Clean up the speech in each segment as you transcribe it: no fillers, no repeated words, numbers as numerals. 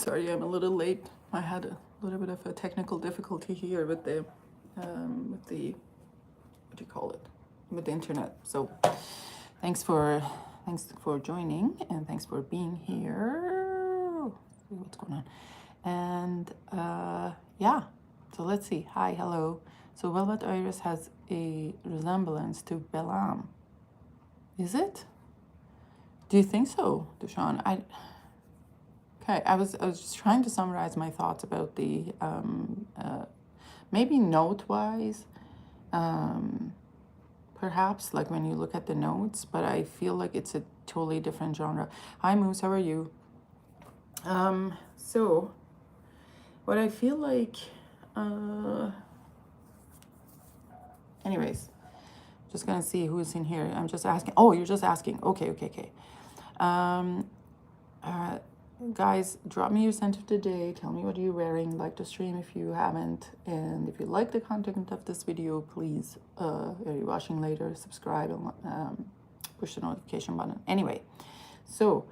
Sorry, I'm a little late. I had a little bit of a technical difficulty here with the what do you call it, with the internet. So thanks for joining, and thanks for being here. Let's see what's going on. And yeah, so let's see. Hi, hello. So Velvet Iris has a resemblance to Belam. Is it? Do you think so, Dushan? Okay, I was just trying to summarize my thoughts about the maybe note-wise, perhaps like when you look at the notes, but I feel like it's a totally different genre. Hi Moose, how are you? So what I feel like, anyways, just gonna see who's in here. I'm just asking. Oh, you're just asking. Okay. Guys, drop me your scent of the day. Tell me what you're wearing. Like the stream if you haven't. And if you like the content of this video, please, if you're watching later, subscribe and push the notification button. Anyway, so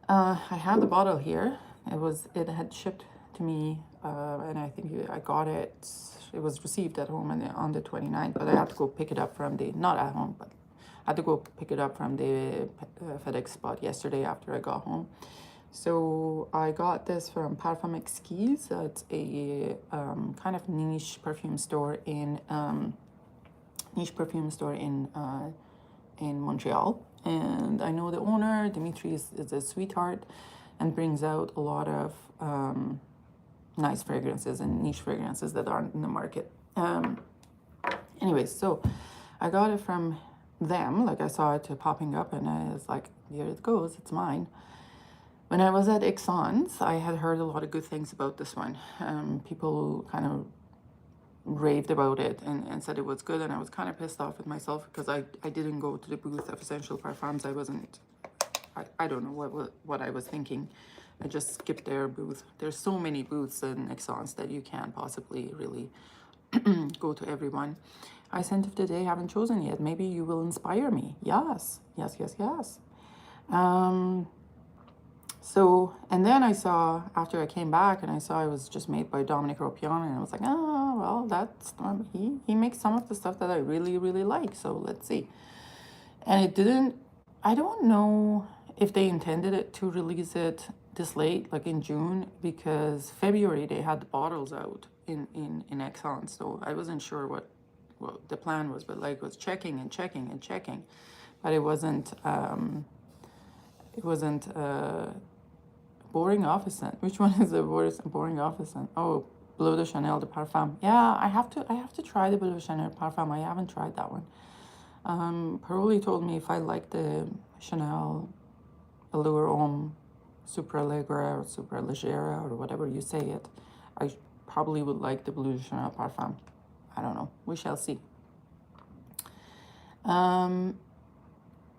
I have the bottle here. It had shipped to me, and I think I got it. It was received at home on the 29th, but I had to go pick it up from not at home, but I had to go pick it up from the FedEx spot yesterday after I got home. So I got this from Parfum Exquise. It's a kind of niche perfume store in Montreal, and I know the owner. Dmitri is a sweetheart and brings out a lot of nice fragrances and niche fragrances that aren't in the market. Anyways, so I got it from them. Like I saw it popping up, and I was like, here it goes, it's mine. When I was at Exxon's, I had heard a lot of good things about this one. People kind of raved about it and said it was good, and I was kind of pissed off with myself because I didn't go to the booth of Essential Parfums. I don't know what I was thinking. I just skipped their booth. There's so many booths in Exxon's that you can't possibly really go to everyone. I scent of the day haven't chosen yet. Maybe you will inspire me. Yes. So, and then I saw, after I came back, and I saw it was just made by Dominic Ropion, and I was like, oh, well, that's, he makes some of the stuff that I really, really like, so let's see. And it didn't, I don't know if they intended it to release it this late, like in June, because February they had the bottles out in Exxon, so I wasn't sure what the plan was, but like was checking, but it wasn't boring office scent. Which one is the worst boring office scent? Oh, Bleu de Chanel de Parfum. Yeah, I have to try the Bleu de Chanel Parfum. I haven't tried that one. Paroli told me if I like the Chanel Allure Homme Super Allegre or Super Leggera or whatever you say it, I probably would like the Bleu de Chanel Parfum. I don't know. We shall see.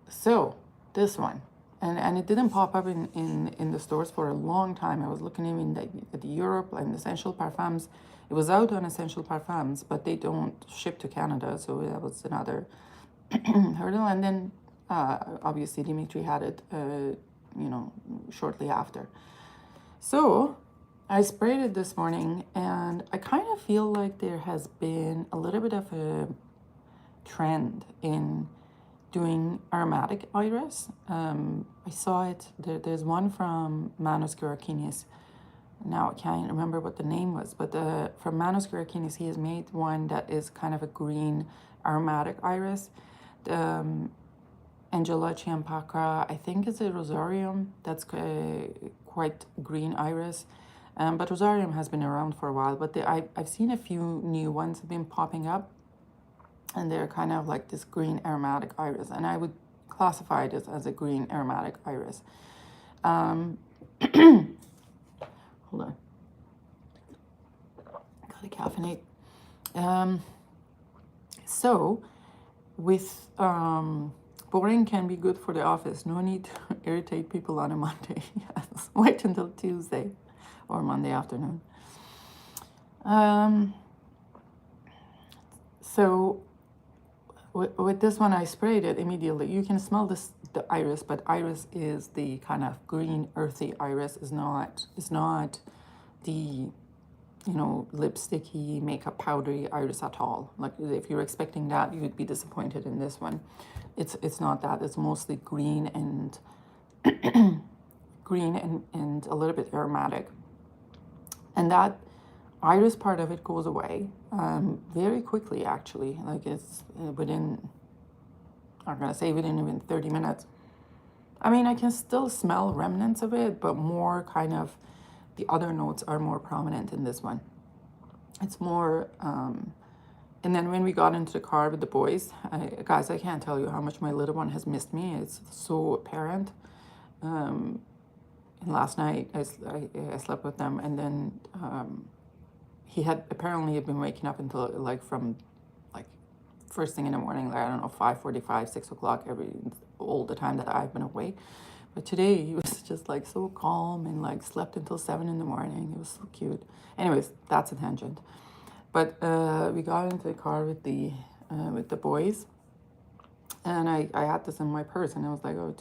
So this one. And it didn't pop up in the stores for a long time. I was looking even at the Europe and Essential Parfums. It was out on Essential Parfums, but they don't ship to Canada, so that was another hurdle. And then obviously Dmitri had it, shortly after. So I sprayed it this morning, and I kind of feel like there has been a little bit of a trend in doing aromatic iris. I saw it, there's one from Manos Gerakinis. Now I can't remember what the name was, but from Manos Gerakinis, he has made one that is kind of a green aromatic iris. Angela Chiampacra, I think it's a Rosarium, that's quite green iris. But Rosarium has been around for a while, but I've seen a few new ones have been popping up, and they're kind of like this green aromatic iris, and I would classify it as a green aromatic iris. Hold on, gotta caffeinate. So with boring can be good for the office. No need to irritate people on a Monday. Yes, wait until Tuesday or Monday afternoon. So with this one, I sprayed it immediately. You can smell the iris, but iris is the kind of green, earthy iris. Is not the, you know, lipsticky, makeup powdery iris at all. Like if you're expecting that, you'd be disappointed in this one. It's not that. It's mostly green and and a little bit aromatic. And that iris part of it goes away very quickly, actually. Like it's within, I'm gonna say within even 30 minutes. I mean, I can still smell remnants of it, but more kind of, the other notes are more prominent in this one. It's more, and then when we got into the car with the boys, guys, I can't tell you how much my little one has missed me. It's so apparent. And last night I slept with them, and then he had apparently been waking up until like from like first thing in the morning, like I don't know, 5:45, 6 o'clock all the time that I've been awake. But today he was just like so calm and like slept until 7 in the morning. It was so cute. Anyways, that's a tangent. But we got into the car with the boys, and I had this in my purse, and I was like, oh,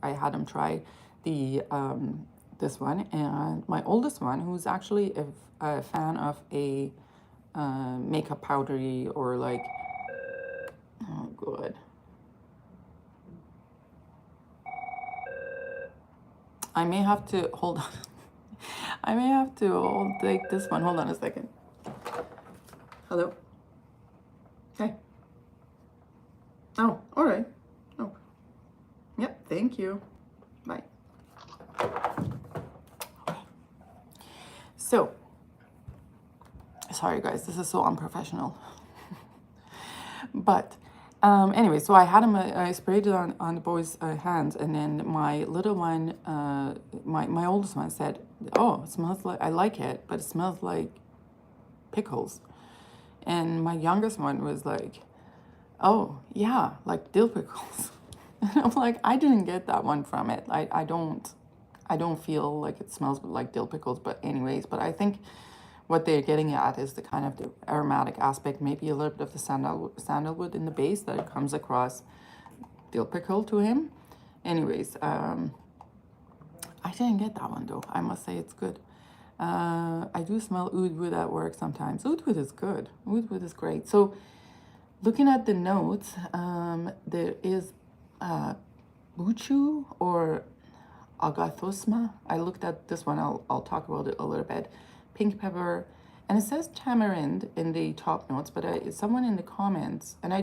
I had them try the this one, and my oldest one, who's actually a fan of a makeup powdery or like, oh good, I may have to hold on. I may have to take this one. Hold on a second. Hello. Okay. Oh, all right. Oh, yep. Thank you. Bye. Okay. So, sorry guys, this is so unprofessional. But anyway, so I had him. I sprayed it on the boys' hands, and then my little one, my oldest one, said, "Oh, it smells like, I like it, but it smells like pickles." And my youngest one was like, "Oh yeah, like dill pickles." And I'm like, I didn't get that one from it. I don't feel like it smells like dill pickles. But anyways, but I think what they're getting at is the kind of the aromatic aspect, maybe a little bit of the sandalwood in the base that comes across dill pickle to him. Anyways, I didn't get that one though. I must say it's good. I do smell oud wood at work sometimes. Oud wood is good. Oud wood is great. So looking at the notes, there is buchu or agathosma. I looked at this one. I'll talk about it a little bit. Pink pepper, and it says tamarind in the top notes, but someone in the comments, and I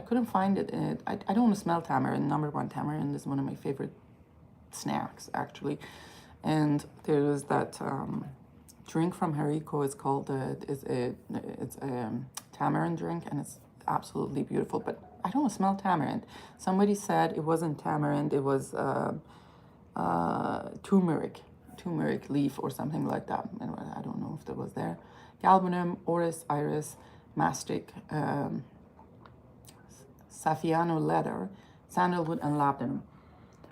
couldn't find it in it. I don't want to smell tamarind. Number one, tamarind is one of my favorite snacks, actually. And there's that drink from Hariko. It's called it's a tamarind drink, and it's absolutely beautiful. But I don't smell tamarind. Somebody said it wasn't tamarind. It was turmeric leaf or something like that. And I don't know if that was there. Galbanum, orris, iris, mastic, saffiano leather, sandalwood, and labdanum.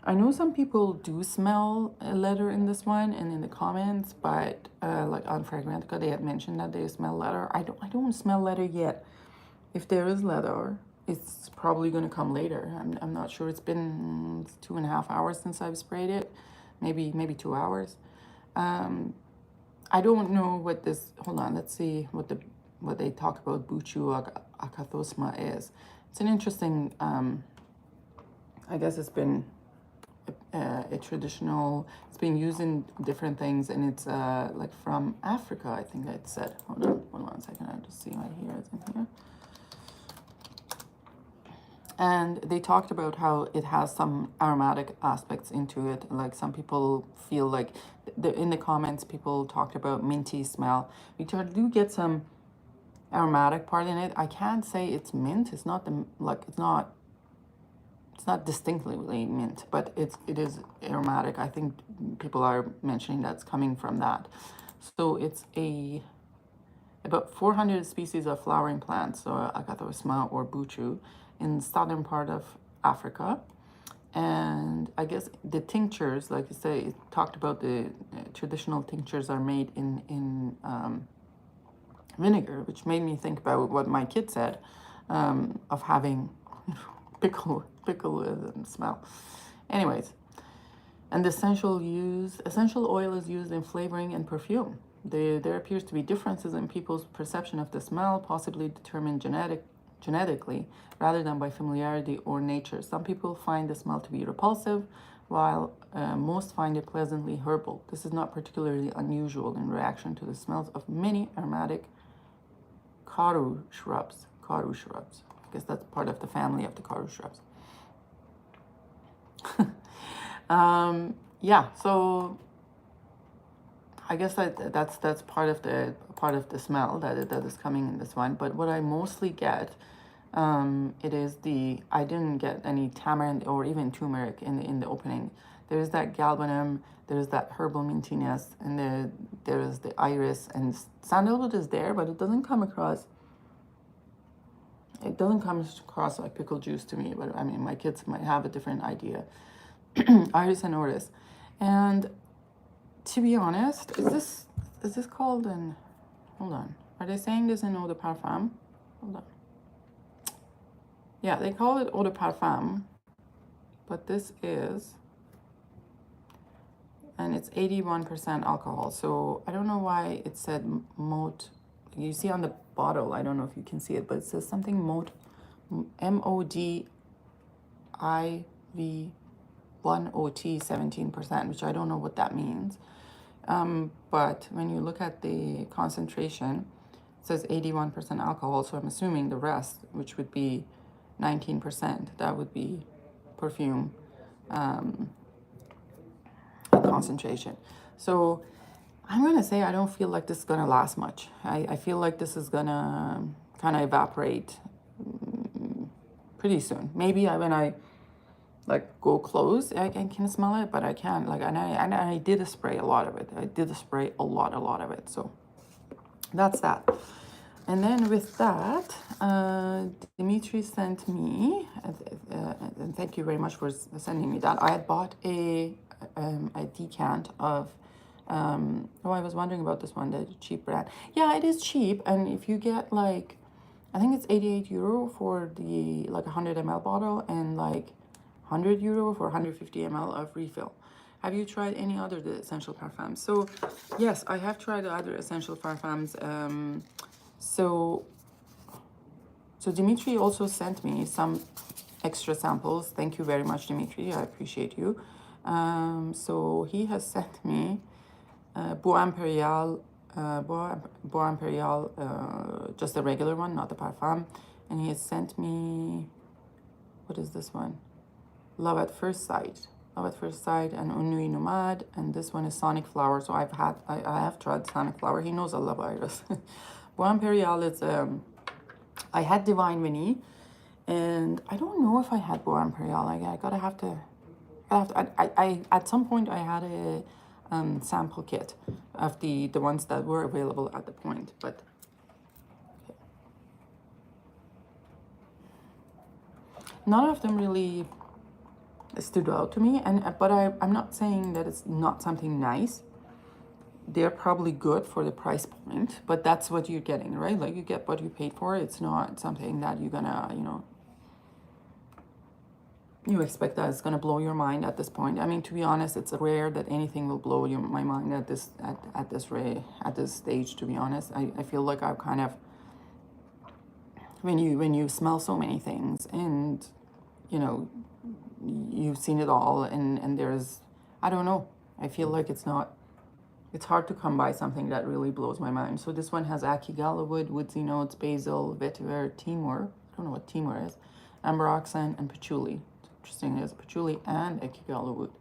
I know some people do smell leather in this one and in the comments, but like on Fragrantica, they had mentioned that they smell leather. I don't smell leather yet. If there is leather, it's probably going to come later. I'm not sure. It's been 2.5 hours since I've sprayed it. Maybe 2 hours. I don't know what this, hold on, let's see what they talk about buchu akathosma is. It's an interesting, I guess it's been a traditional, it's been used in different things, and it's like from Africa, I think it said. Hold on a second, I'll just see right here, it's in here. And they talked about how it has some aromatic aspects into it. Like some people feel like, in the comments, people talked about minty smell. We do get some aromatic part in it. I can't say it's mint. It's not it's not distinctly mint, but it is aromatic. I think people are mentioning that's coming from that. So it's about 400 species of flowering plants, so agathosma or buchu, in southern part of Africa. And I guess the tinctures, like you say, it talked about the traditional tinctures are made in vinegar, which made me think about what my kid said. of having pickle smell. Anyways, and the essential oil is used in flavoring and perfume. There appears to be differences in people's perception of the smell, possibly determined genetically rather than by familiarity or nature. Some people find the smell to be repulsive, while most find it pleasantly herbal. This is not particularly unusual in reaction to the smells of many aromatic karu shrubs. Karu shrubs. I guess that's part of the family of the karu shrubs. Yeah, so I guess that's part of the smell that is coming in this one. But what I mostly get, it is I didn't get any tamarind or even turmeric in the opening. There's that galbanum, there's that herbal mintiness, and there is the iris, and sandalwood is there, but it doesn't come across. It doesn't come across like pickle juice to me. But I mean, my kids might have a different idea. Iris and orris, and to be honest, is this called an? Hold on, are they saying this in eau de parfum? Hold on. Yeah, they call it eau de parfum, but this is, and it's 81% alcohol. So I don't know why it said mot. You see on the bottle, I don't know if you can see it, but it says something mot, MODIV. 1OT 17%, which I don't know what that means. But when you look at the concentration, it says 81% alcohol. So I'm assuming the rest, which would be 19%, that would be perfume concentration. So I'm going to say I don't feel like this is going to last much. I feel like this is going to kind of evaporate pretty soon. Maybe when I like go close, I can smell it, but I can't. Like, and I did spray a lot of it. I did spray a lot of it. So that's that. And then with that, Dmitri sent me, and thank you very much for sending me that. I had bought a decant of. I was wondering about this one, the cheap brand. Yeah, it is cheap, and if you get like, I think it's 88 euro for the like 100 ml bottle, and like 100 euro for 150 ml of refill. Have you tried any other essential parfums? So yes, I have tried other essential parfums. So Dmitri also sent me some extra samples. Thank you very much, Dmitri. I appreciate you. So he has sent me Bois Impérial, Bois Impérial, just a regular one, not the parfum. And he has sent me, what is this one? Love at First Sight, and Une Nuit Nomade, and this one is Sonic Flower. So I have tried Sonic Flower. He knows I love iris. Bois Impérial is I had Divine Vanille, and I don't know if I had Bois Impérial. I at some point I had a sample kit of the ones that were available at the point, but none of them really stood out to me. But I'm not saying that it's not something nice. They're probably good for the price point, but that's what you're getting, right? Like, you get what you paid for. It's not something that you're gonna, you expect that it's gonna blow your mind at this point. I mean, to be honest, it's rare that anything will blow my mind at this stage. To be honest, I feel like I've kind of, when you smell so many things, and you've seen it all, and there's, I don't know, I feel like it's hard to come by something that really blows my mind. So this one has Akigala wood, woodsy notes, basil, vetiver, timur, I don't know what timur is, amber oxide, and patchouli. Interesting, there's patchouli and Akigala wood.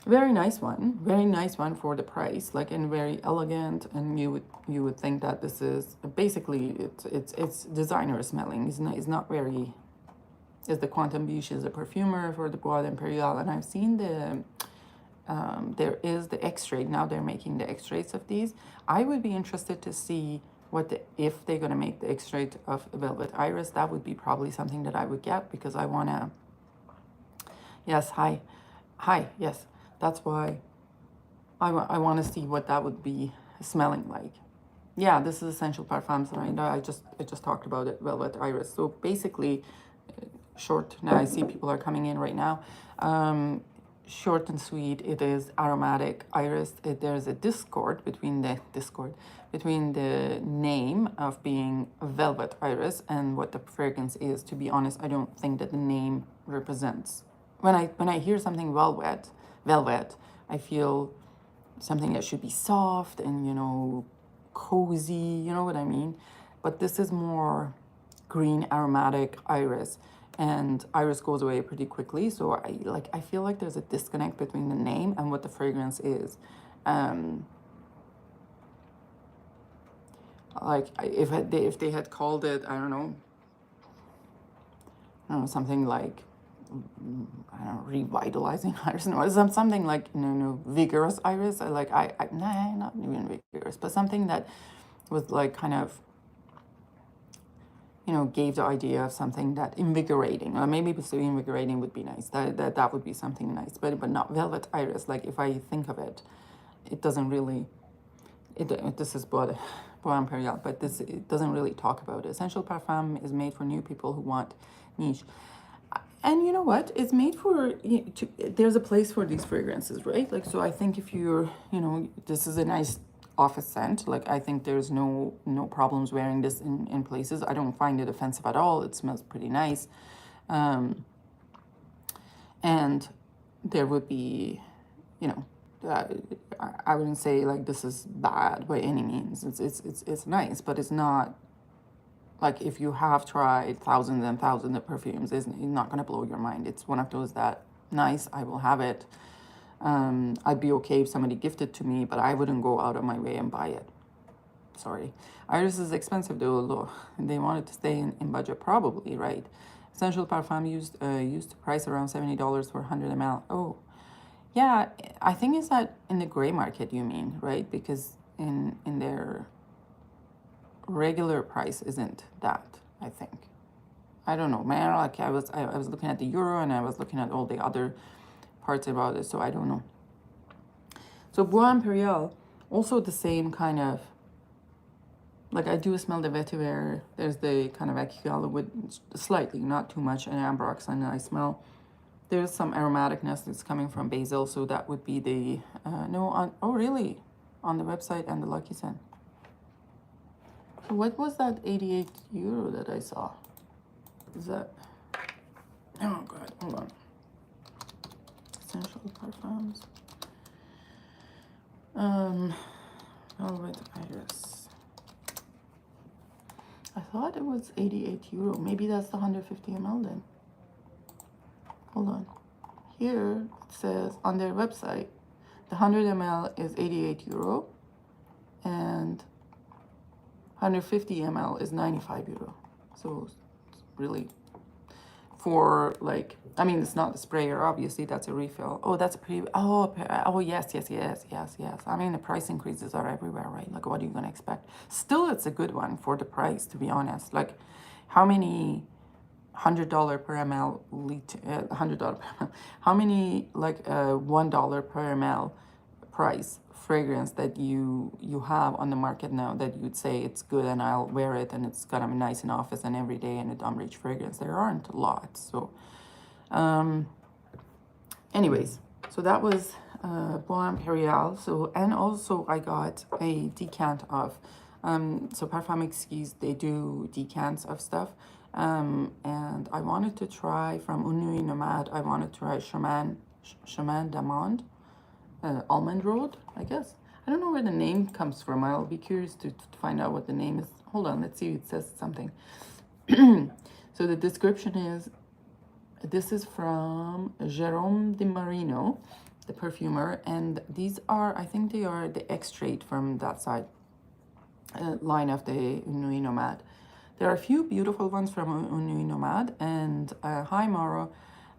Very nice one for the price, like, and very elegant. And you would think that this is basically it's designer smelling. It's not very. Is the Quantum Biche is a perfumer for the Bois Impérial, and I've seen there is the extrait. Now they're making the extraits of these. I would be interested to see if they're gonna make the extrait of Velvet Iris. That would be probably something that I would get, because I wanna. Yes, hi, yes. That's why I want to see what that would be smelling like. yeah, this is Essential Parfums, right? I just talked about it, Velvet Iris. So basically, short. Now I see people are coming in right now. Short and sweet. It is aromatic iris. There's a discord between the name of being velvet iris and what the fragrance is. To be honest, I don't think that the name represents. When I hear something velvet, I feel something that should be soft and cozy. You know what I mean? But this is more green aromatic iris, and iris goes away pretty quickly, so I feel like there's a disconnect between the name and what the fragrance is. If they had called it, I don't know, something like, I don't know, revitalizing iris, something like vigorous iris. Nah, not even vigorous, but something that was like kind of gave the idea of something that invigorating, or maybe invigorating would be nice. That would be something nice, but not velvet iris. Like if I think of it, it doesn't really. This is Bois Impérial, but it doesn't really talk about it. Essential Parfum is made for new people who want niche. And you know what? It's made for, there's a place for these fragrances, right? Like, so I think if you're, this is a nice office scent. Like, I think there's no problems wearing this in places. I don't find it offensive at all. It smells pretty nice. And there would be, I wouldn't say like this is bad by any means. It's nice, but it's not. Like if you have tried thousands and thousands of perfumes, it's not gonna blow your mind. It's one of those that nice, I will have it. I'd be okay if somebody gifted to me, but I wouldn't go out of my way and buy it. Sorry. Iris is expensive though. They wanted to stay in budget, probably, right? Essential Parfum used to price around $70 for 100 ml. Oh, yeah. I think it's that in the gray market, you mean, right? Because in their regular price isn't that, I think. I don't know, man. Like I was looking at the euro, and I was looking at all the other parts about it, so I don't know. So Bois Impérial, also the same kind of, like I do smell the vetiver. There's the kind of Aquial with slightly, not too much, and Ambrox, and I smell there's some aromaticness that's coming from basil, so that would be the oh really, on the website and the Lucky Scent. What was that 88 euro that I saw? Is that, oh god, hold on. Essential Parfums. Velvet Iris. I thought it was 88 euro. Maybe that's the 150 ml then. Hold on. Here it says on their website, the 100 ml is 88 euro, and 150 ml is 95 euro. So it's really for like, I mean, it's not the sprayer, obviously, that's a refill. Oh, that's pretty, oh, yes. I mean, the price increases are everywhere, right? Like, what are you gonna expect? Still, it's a good one for the price, to be honest. Like, how many $100 per ml, $100 per ml, how many, like, $1 per ml price fragrance that you have on the market now that you'd say it's good and I'll wear it and it's gonna be nice in office and every day and a dumb rich fragrance? There aren't lots. So anyways, so that was Bois Impérial. So, and also I got a decant of so Parfum Exquise, they do decants of stuff, and I wanted to try from Une Nuit Nomade. I wanted to try Shaman d'Amande, Almond Road, I guess. I don't know where the name comes from. I'll be curious to find out what the name is. Hold on, let's see if it says something. So the description is, this is from Jérôme de Marino, the perfumer, and these are, I think they are the extrait from that side line of the Une Nuit Nomade. There are a few beautiful ones from Une Nuit Nomade, and hi Mara.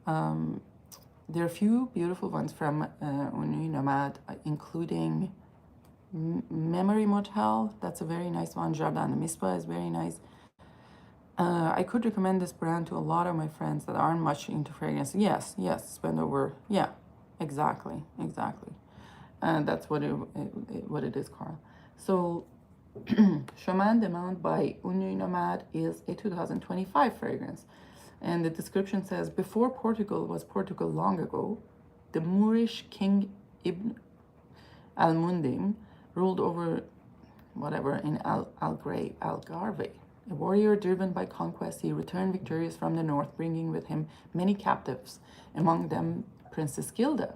There are a few beautiful ones from Une Nuit Nomade, including Memory Motel. That's a very nice one. Jardin de Mispa is very nice. I could recommend this brand to a lot of my friends that aren't much into fragrance. Yes, spend over. Yeah, exactly. And that's what it is, Carl. So Shaman Demand by Une Nuit Nomade is a 2025 fragrance. And the description says, before Portugal was Portugal long ago, the Moorish king Ibn al-Mundim ruled over whatever in Algarve. A warrior driven by conquest, he returned victorious from the north, bringing with him many captives, among them Princess Gilda.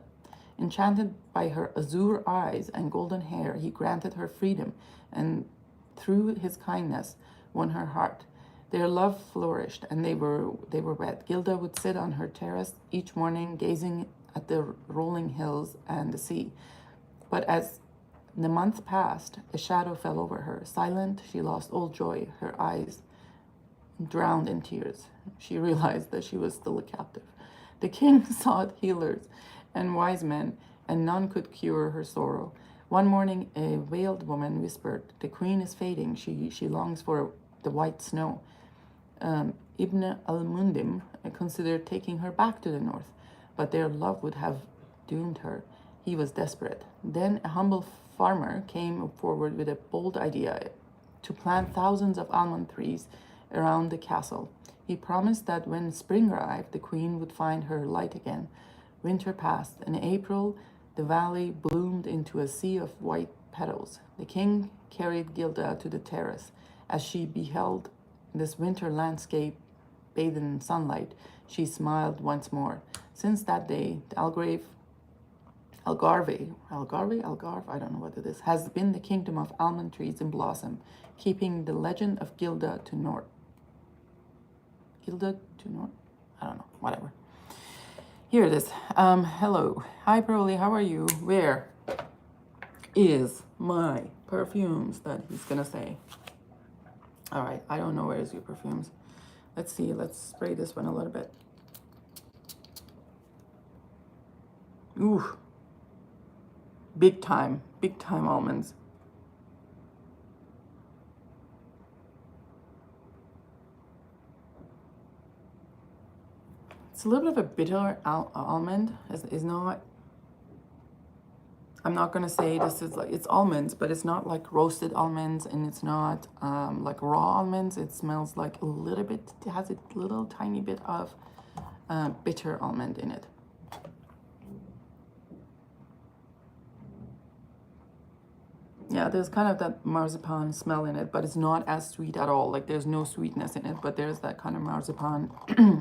Enchanted by her azure eyes and golden hair, he granted her freedom, and through his kindness won her heart. Their love flourished, and they were wed. Gilda would sit on her terrace each morning, gazing at the rolling hills and the sea. But as the month passed, a shadow fell over her. Silent, she lost all joy, her eyes drowned in tears. She realized that she was still a captive. The king sought healers and wise men, and none could cure her sorrow. One morning, a veiled woman whispered, "The queen is fading. She longs for the white snow." Ibn al-Mundim considered taking her back to the north, but their love would have doomed her. He was desperate. Then a humble farmer came forward with a bold idea to plant thousands of almond trees around the castle. He promised that when spring arrived, the queen would find her light again. Winter passed. In April, the valley bloomed into a sea of white petals. The king carried Gilda to the terrace. As she beheld this winter landscape bathed in sunlight, she smiled once more. Since that day, the Algarve, I don't know what it is, has been the kingdom of almond trees in blossom, keeping the legend of Gilda to north. Gilda to north? I don't know, whatever. Here it is. Hello. Hi, Broly, how are you? Where is my perfumes that he's gonna say? All right, I don't know where is your perfumes. Let's see, let's spray this one a little bit. Ooh. Big time almonds. It's a little bit of a bitter almond. Is not, I'm not gonna say this is like, it's almonds, but it's not like roasted almonds, and it's not like raw almonds. It smells like a little bit, it has a little tiny bit of bitter almond in it. Yeah, there's kind of that marzipan smell in it, but it's not as sweet at all. Like there's no sweetness in it, but there's that kind of marzipan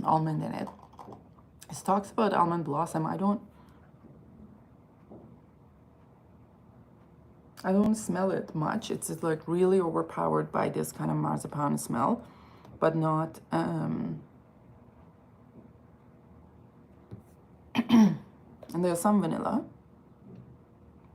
almond in it. It talks about almond blossom. I don't smell it much. It's just like really overpowered by this kind of marzipan smell, but not and there's some vanilla,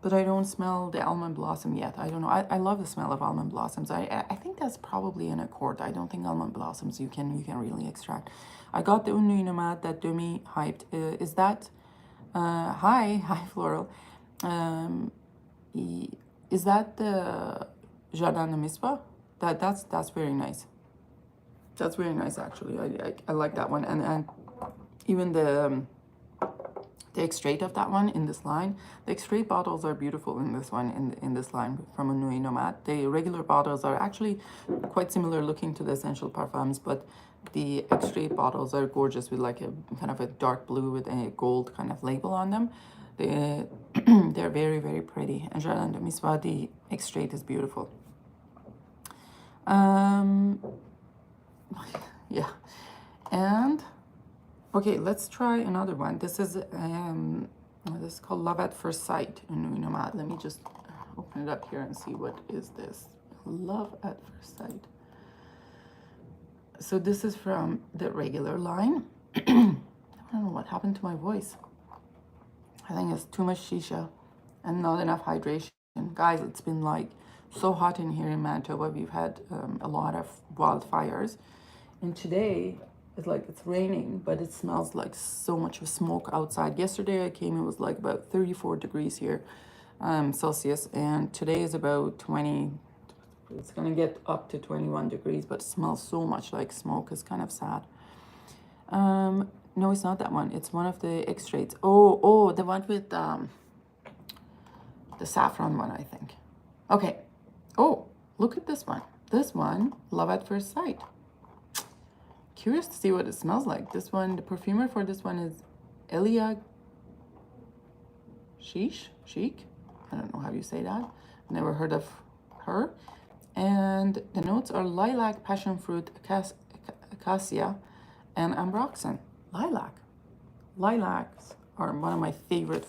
but I don't smell the almond blossom yet. I don't know. I love the smell of almond blossoms. I think that's probably an accord. I don't think almond blossoms you can really extract. I got the Une Nuit Nomade that Demi hyped. Is that hi Floral? Is that the Jardin de Mispa? That's very nice. That's very nice actually. I like that one, and even the extrait of that one in this line. The extrait bottles are beautiful in this one, in this line from Une Nuit Nomade. The regular bottles are actually quite similar looking to the Essential Parfums, but the extrait bottles are gorgeous with like a kind of a dark blue with a gold kind of label on them. They're very, very pretty. And Jardin de Mispa, the extrait is beautiful. Yeah. And okay, let's try another one. This is called Love at First Sight in Une Nuit Nomade. Let me just open it up here and see what is this. Love at First Sight. So this is from the regular line. I don't know what happened to my voice. I think it's too much shisha and not enough hydration. Guys, it's been like so hot in here in Manitoba. We've had a lot of wildfires. And today, it's like it's raining, but it smells like so much of smoke outside. Yesterday I came, it was like about 34 degrees here, Celsius. And today is about 20, it's gonna get up to 21 degrees, but it smells so much like smoke. It's kind of sad. No, it's not that one. It's one of the extraits. Oh, the one with the saffron one, I think. Okay. Oh, look at this one. This one, Love at First Sight. Curious to see what it smells like. This one, the perfumer for this one is Elia Sheik. I don't know how you say that. Never heard of her. And the notes are lilac, passion fruit, acacia, and ambroxan. Lilacs are one of my favorite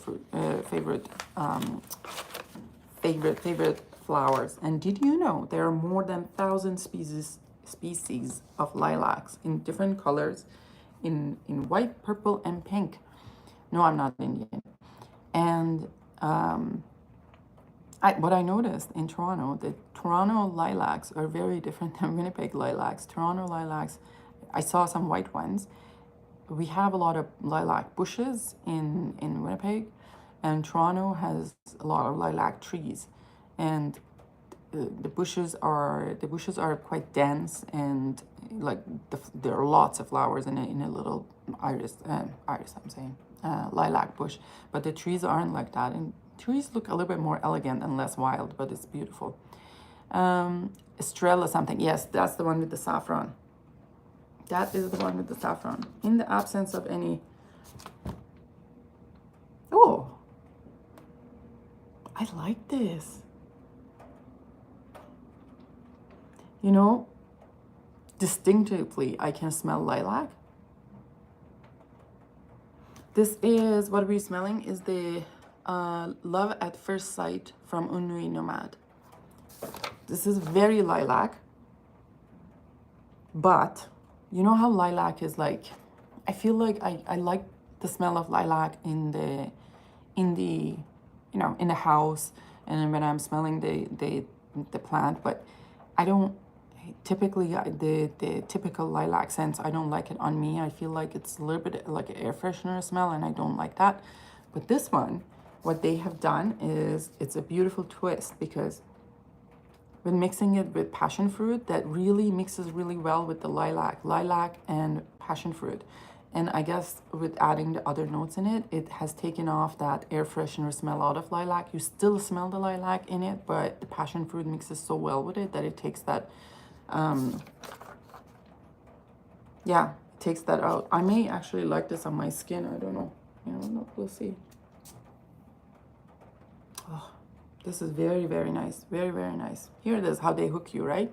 favorite flowers. And did you know there are more than 1,000 species of lilacs in different colors, in white, purple, and pink? No, I'm not Indian. And what I noticed in Toronto, the Toronto lilacs are very different than Winnipeg lilacs. Toronto lilacs, I saw some white ones. We have a lot of lilac bushes in Winnipeg, and Toronto has a lot of lilac trees, and the bushes are quite dense, and like there are lots of flowers in a little lilac bush, but the trees aren't like that, and trees look a little bit more elegant and less wild, but it's beautiful. Estrella something, yes, that's the one with the saffron. That is the one with the saffron. In the absence of any... Oh, I like this. You know, distinctively, I can smell lilac. This is, what we're smelling is the Love at First Sight from Une Nuit Nomade. This is very lilac, but you know how lilac is like, I feel like I like the smell of lilac in the house, and when I'm smelling the plant, but I don't typically the typical lilac scent, I don't like it on me. I feel like it's a little bit like an air freshener smell, and I don't like that. But this one, what they have done is it's a beautiful twist, because when mixing it with passion fruit, that really mixes really well with the lilac and passion fruit. And I guess with adding the other notes in it, it has taken off that air freshener smell out of lilac. You still smell the lilac in it, but the passion fruit mixes so well with it that it takes that, takes that out. I may actually like this on my skin. I don't know. We'll see. Oh, this is very, very nice. Very, very nice. Here it is, how they hook you, right?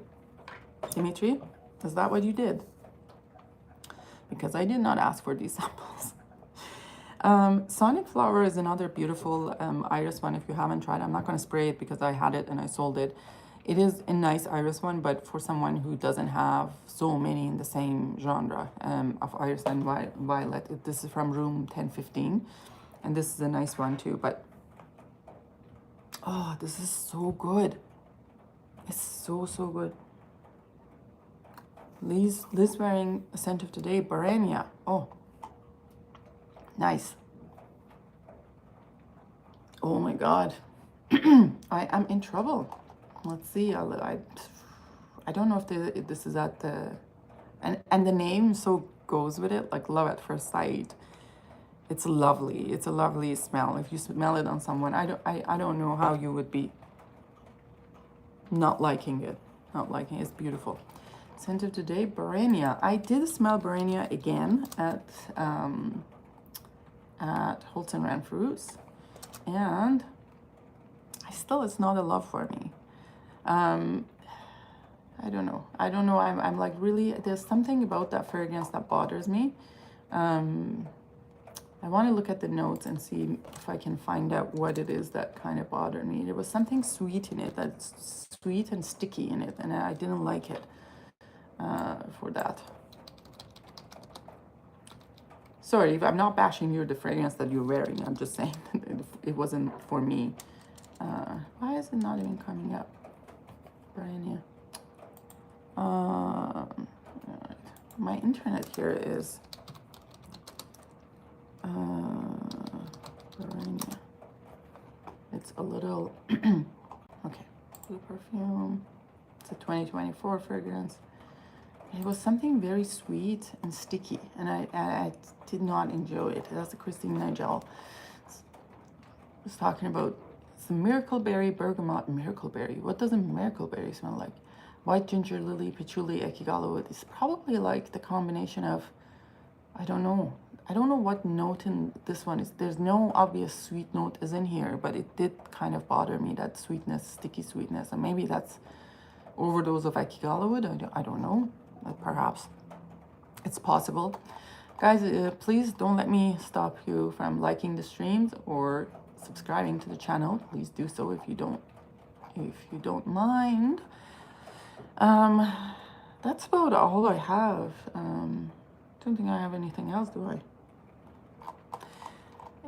Dmitri, is that what you did? Because I did not ask for these samples. Sonic Flower is another beautiful iris one. If you haven't tried, I'm not going to spray it because I had it and I sold it. It is a nice iris one, but for someone who doesn't have so many in the same genre of iris and violet, this is from room 1015, and this is a nice one too. But oh, this is so good. It's so good. Liz wearing a scent of today, Barania. Oh, nice. Oh my God, I am in trouble. Let's see. I don't know if this is at the, and the name so goes with it, like Love at First Sight. It's lovely. It's a lovely smell. If you smell it on someone, I don't know how you would be not liking it. It's beautiful. Scent of today, Barania. I did smell Barania again at Holtz and Renfrews, and it's not a love for me. I don't know. I'm like, really, there's something about that fragrance that bothers me. I want to look at the notes and see if I can find out what it is that kind of bothered me. There was something sweet in it, that's sweet and sticky in it, and I didn't like it for that. Sorry if I'm not bashing you, the fragrance that you're wearing. I'm just saying it wasn't for me. Why is it not even coming up? Brian, my internet here is it's a little okay. Blue perfume. It's a 2024 fragrance. It was something very sweet and sticky, and I did not enjoy it. That's the Christine Nigel. Was talking about It's miracle berry, bergamot, miracle berry. What does a miracle berry smell like? White ginger, lily, patchouli, ekigalo. It's probably like the combination of, I don't know. I don't know what note in this one is. There's no obvious sweet note is in here, but it did kind of bother me, that sweetness, sticky sweetness. And maybe that's overdose of ekigalo wood. I don't know. Perhaps it's possible. Guys, please don't let me stop you from liking the streams or subscribing to the channel. Please do so if you don't mind. That's about all I have. Don't think I have anything else, do I?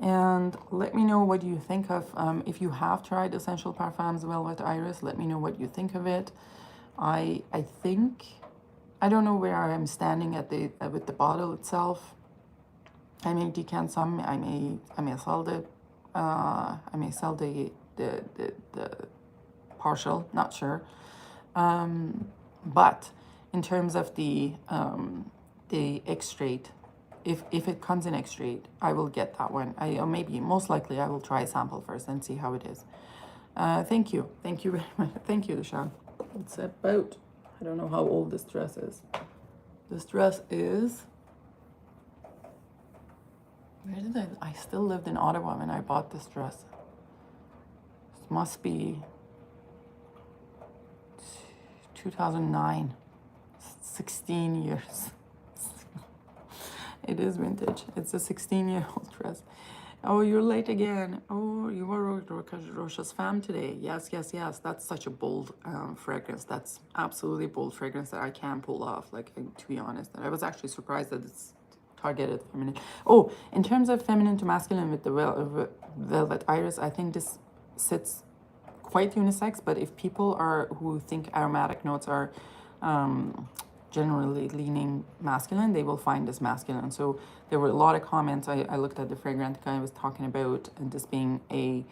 And let me know what you think of, if you have tried Essential Parfums Velvet Iris, let me know what you think of it. I think, I don't know where I am standing at the with the bottle itself. I may decant some, I may sell the partial, not sure. But in terms of the extrait, if it comes in extrait, I will get that one. Or maybe, most likely, I will try a sample first and see how it is. Thank you very much. Thank you, Shaman. It's about, I don't know how old this dress is. This dress is, where did I still lived in Ottawa when I bought this dress. This must be 2009, 16 years. It is vintage. It's a 16-year-old dress. Oh, you're late again. Oh, you were Rocha's fam today. Yes. That's such a bold fragrance. That's absolutely bold fragrance that I can't pull off, like, to be honest. And I was actually surprised that it's targeted feminine. Oh, in terms of feminine to masculine with the Velvet Iris, I think this sits quite unisex, but if people who think aromatic notes are generally leaning masculine, they will find this masculine. So there were a lot of comments. I looked at the fragrance guy was talking about this being a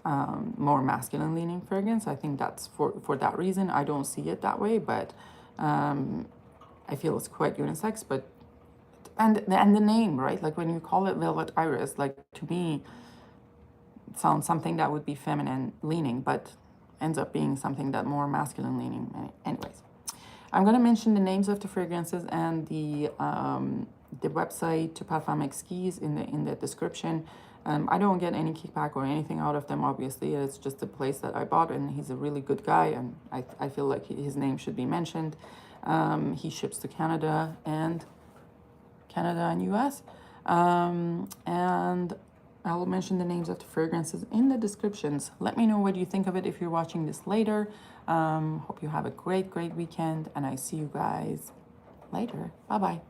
more masculine leaning fragrance. I think that's for that reason. I don't see it that way, but I feel it's quite unisex. But and the name, right? Like when you call it Velvet Iris, like to me, it sounds something that would be feminine leaning, but ends up being something that more masculine leaning. Anyways, I'm going to mention the names of the fragrances and the website to Parfum Exquise in the description. I don't get any kickback or anything out of them, obviously. It's just a place that I bought, and he's a really good guy, and I feel like his name should be mentioned. He ships to Canada and US. And I will mention the names of the fragrances in the descriptions. Let me know what you think of it if you're watching this later. Hope you have a great weekend, and I see you guys later. Bye-bye.